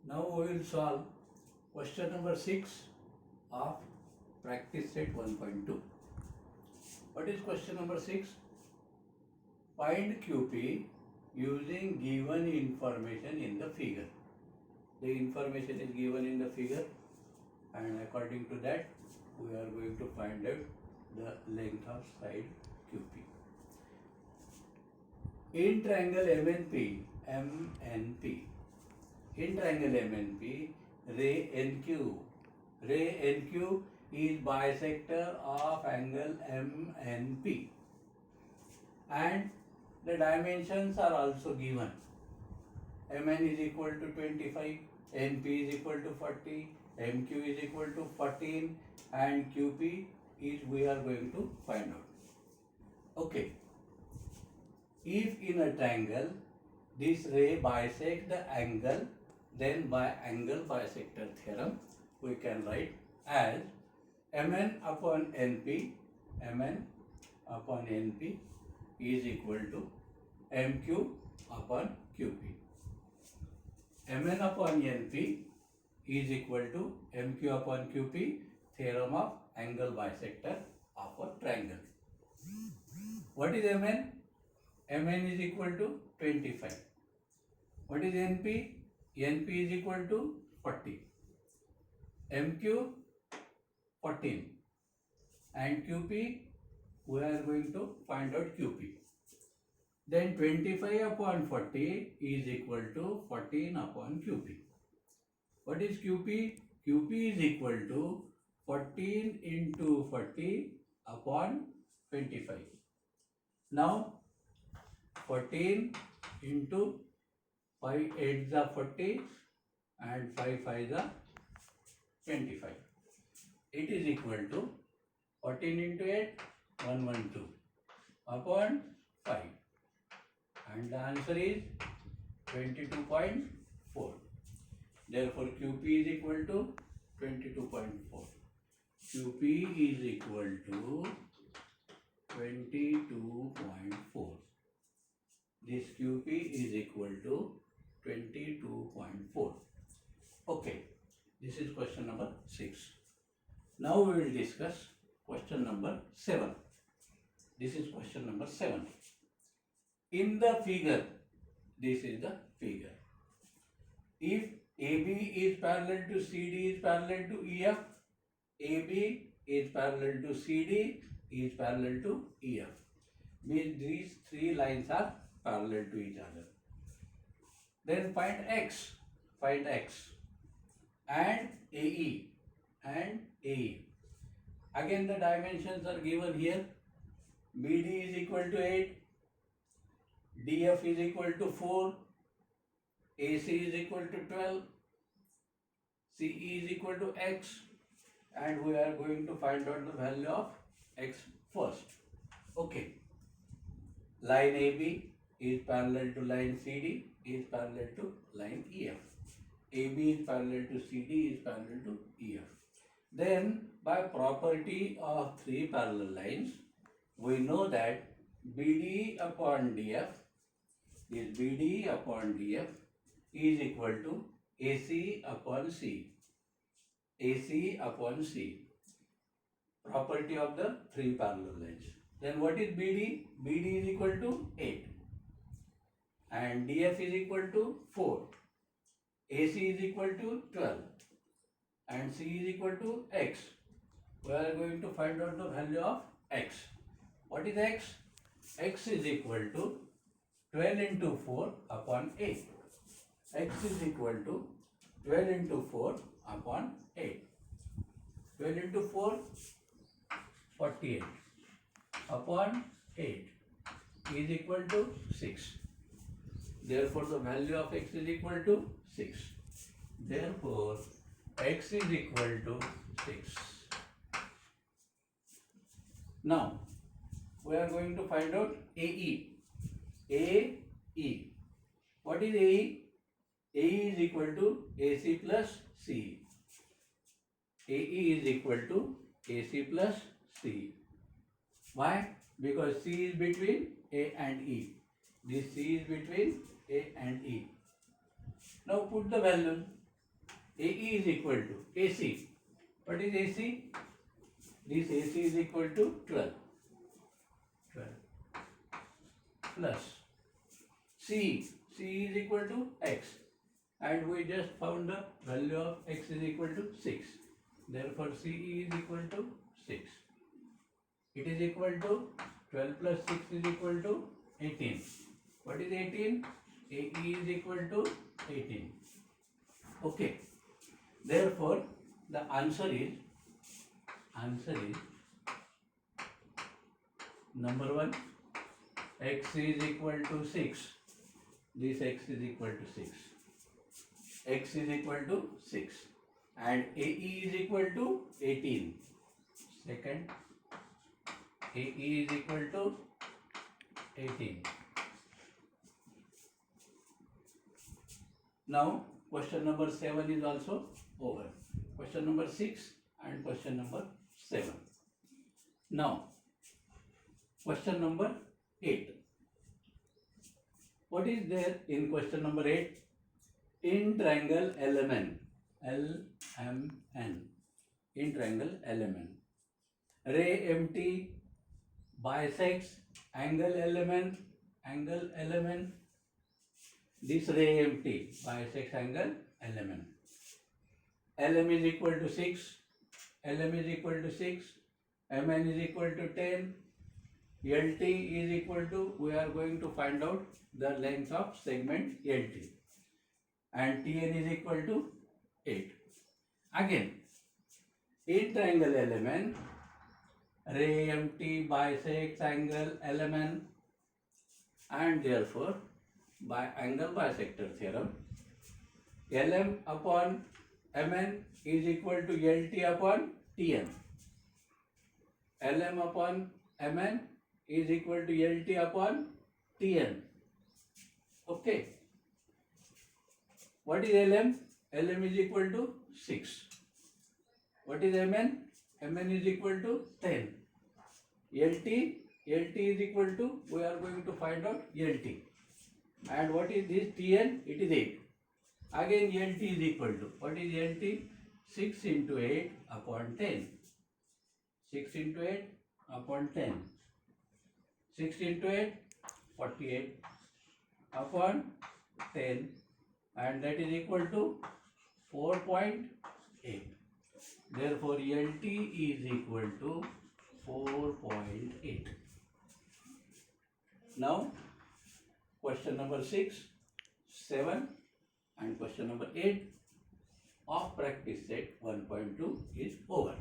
Now we will solve question number 6 of practice set 1.2. What is question number 6? Find QP using given information in the figure. The information is given in the figure, and according to that we are going to find out the length of side QP. In triangle MNP, in triangle MNP, ray NQ is bisector of angle MNP, and the dimensions are also given. Mn is equal to 25, NP is equal to 40, MQ is equal to 14, and QP is we are going to find out. Okay. If in a triangle this ray bisects the angle, then by angle bisector theorem we can write as Mn upon Np is equal to Mq upon Qp. Mn upon Np is equal to Mq upon Qp, theorem of angle bisector of a triangle. What is Mn? Mn is equal to 25. What is Np? Np is equal to 40. Mq 14. And Qp, we are going to find out Qp. Then 25 upon 40 is equal to 14 upon Qp. What is Qp? Qp is equal to 14 into 40 upon 25. Now 14 into 5 8s are 40 and 5 5s are 25. It is equal to 14 into 8 112 upon 5, and the answer is 22.4. Therefore QP is equal to 22.4. QP is equal to 22.4. This QP is equal to 22.4. Okay, this is question number 6. Now we will discuss question number 7. This is question number 7. In the figure, this is the figure. If AB is parallel to CD is parallel to EF, AB is parallel to CD is parallel to EF. Means these three lines are parallel to each other. Then find X and AE and AE. Again the dimensions are given here. BD is equal to 8, DF is equal to 4, AC is equal to 12, CE is equal to X, and we are going to find out the value of X first. Okay. Line AB is parallel to line CD is parallel to line EF. AB is parallel to CD is parallel to EF. Then by property of three parallel lines, we know that BD upon DF is equal to AC upon C. AC upon C. Property of the three parallel lines. Then what is BD? BD is equal to 8. And DF is equal to 4. AC is equal to 12. And C is equal to X. We are going to find out the value of X. What is X? X is equal to 12 into 4 upon 8. X is equal to 12 into 4 upon 8. 12 into 4, 48 upon 8 is equal to 6. Therefore, the value of X is equal to 6. Therefore, X is equal to 6. Now, we are going to find out AE. AE. What is AE? AE is equal to AC plus CE. AE is equal to AC plus CE. Why? Because C is between A and E. This C is between A and E. Now put the values. AE is equal to AC. What is AC? This AC is equal to 12. 12 plus C. C is equal to X. And we just found the value of X is equal to 6. Therefore, CE is equal to 6. It is equal to 12 plus 6 is equal to 18. What is 18? AE is equal to 18. Okay. Therefore, the answer is number 1, X is equal to 6. This X is equal to 6. X is equal to 6. And AE is equal to 18. Second, AE is equal to 18. Now, question number 7 is also over. Question number 6 and question number 7. Now, question number 8. What is there in question number 8? In triangle LMN. In triangle LMN. Ray MT bisects angle LMN. This ray MT bisects angle LMN. LM is equal to 6. LM is equal to 6. MN is equal to 10. LT is equal to, we are going to find out the length of segment LT. And TN is equal to 8. Again, in triangle LMN, ray MT bisects angle LMN, and therefore, by angle bisector theorem, LM upon MN is equal to LT upon TN. LM upon MN is equal to LT upon TN. Okay. What is LM? LM is equal to 6. What is MN? MN is equal to 10. LT is equal to, we are going to find out LT. And what is this TN? It is 8. Again LT is equal to, what is LT? 6 into 8 upon 10. 6 into 8 upon 10. 6 into 8, 48 upon 10, and that is equal to 4.8. Therefore, LT is equal to 4.8. Now, question number 6, 7 and question number 8 of practice set 1.2 is over.